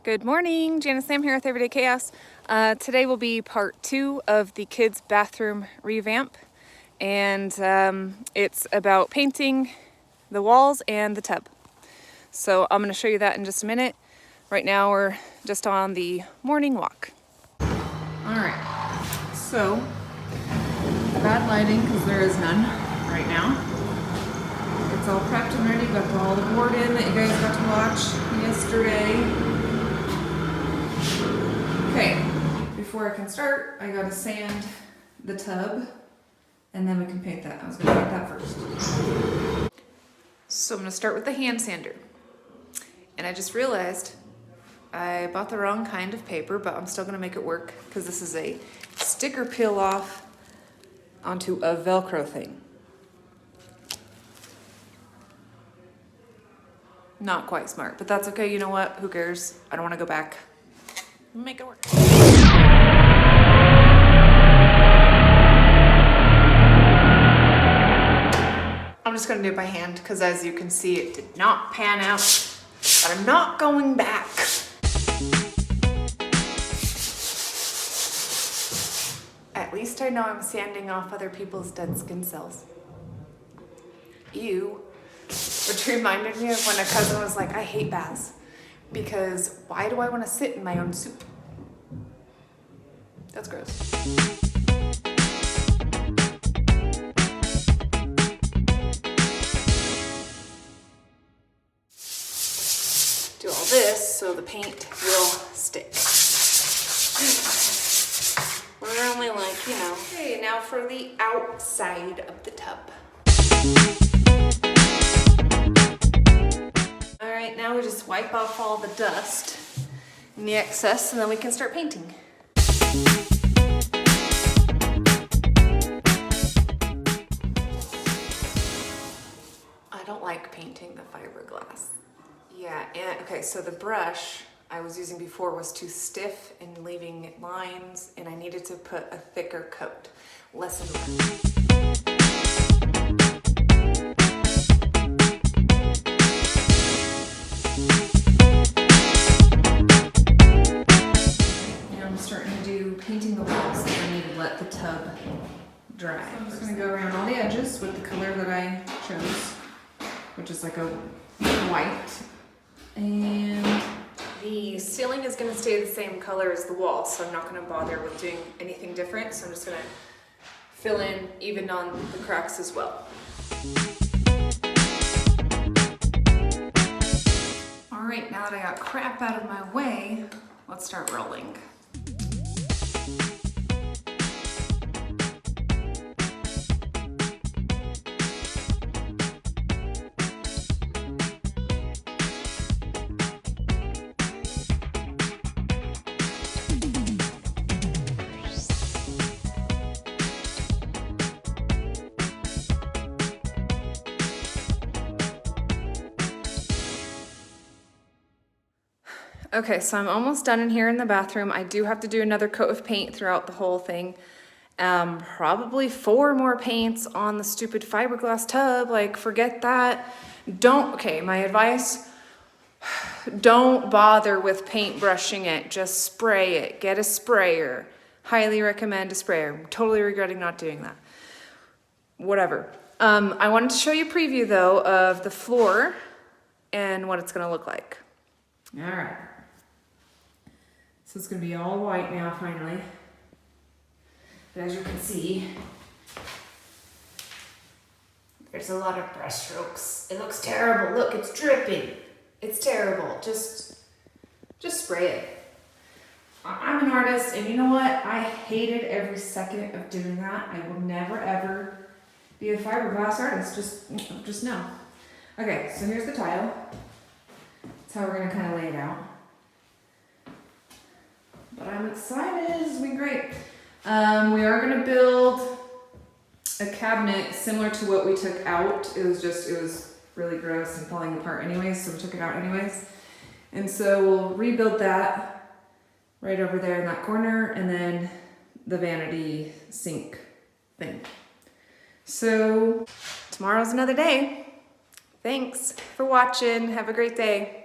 Good morning, Janice Sam here with Everyday Chaos. Today will be part 2 of the kids' bathroom revamp, and it's about painting the walls and the tub. So I'm going to show you that in just a minute. Right now we're just on the morning walk. Alright, so bad lighting because there is none right now. It's all prepped and ready, got all the board in that you guys got to watch yesterday. Okay, before I can start, I gotta sand the tub and then we can paint that. I was gonna paint that first. So I'm gonna start with the hand sander. And I just realized I bought the wrong kind of paper, but I'm still gonna make it work because this is a sticker peel off onto a Velcro thing. Not quite smart, but that's okay. You know what? Who cares? I don't want to go back. Make it work. I'm just going to do it by hand because, as you can see, it did not pan out. But I'm not going back. At least I know I'm sanding off other people's dead skin cells. Ew. Which reminded me of when a cousin was like, I hate baths because why do I want to sit in my own soup? That's gross. Do all this so the paint will stick. We're only like, you know. Okay, now for the outside of the tub. All right, now we just wipe off all the dust and the excess, and then we can start painting. I don't like painting the fiberglass. Yeah, and okay, so the brush I was using before was too stiff and leaving lines, and I needed to put a thicker coat. Lesson learned. Painting the walls, so I need to let the tub dry. So I'm just going to go around all the edges with the color that I chose, which is like a white. And the ceiling is going to stay the same color as the wall, so I'm not going to bother with doing anything different. So I'm just going to fill in even on the cracks as well. All right, now that I got crap out of my way, let's start rolling. Okay, so I'm almost done in here in the bathroom. I do have to do another coat of paint throughout the whole thing. Probably 4 more paints on the stupid fiberglass tub. Like, forget that. Okay, my advice, don't bother with paint brushing it. Just spray it. Get a sprayer. Highly recommend a sprayer. I'm totally regretting not doing that. Whatever. I wanted to show you a preview, though, of the floor and what it's going to look like. All right. So it's going to be all white now, finally. But as you can see, there's a lot of brush strokes. It looks terrible. Look, it's dripping. It's terrible. Just spray it. I'm an artist, and you know what? I hated every second of doing that. I will never, ever be a fiberglass artist. Just no. Okay, so here's the tile. That's how we're going to kind of lay it out. But I'm excited. This is going to be great. We are going to build a cabinet similar to what we took out. It was really gross and falling apart anyways, so we took it out anyways. And so we'll rebuild that right over there in that corner, and then the vanity sink thing. So tomorrow's another day. Thanks for watching. Have a great day.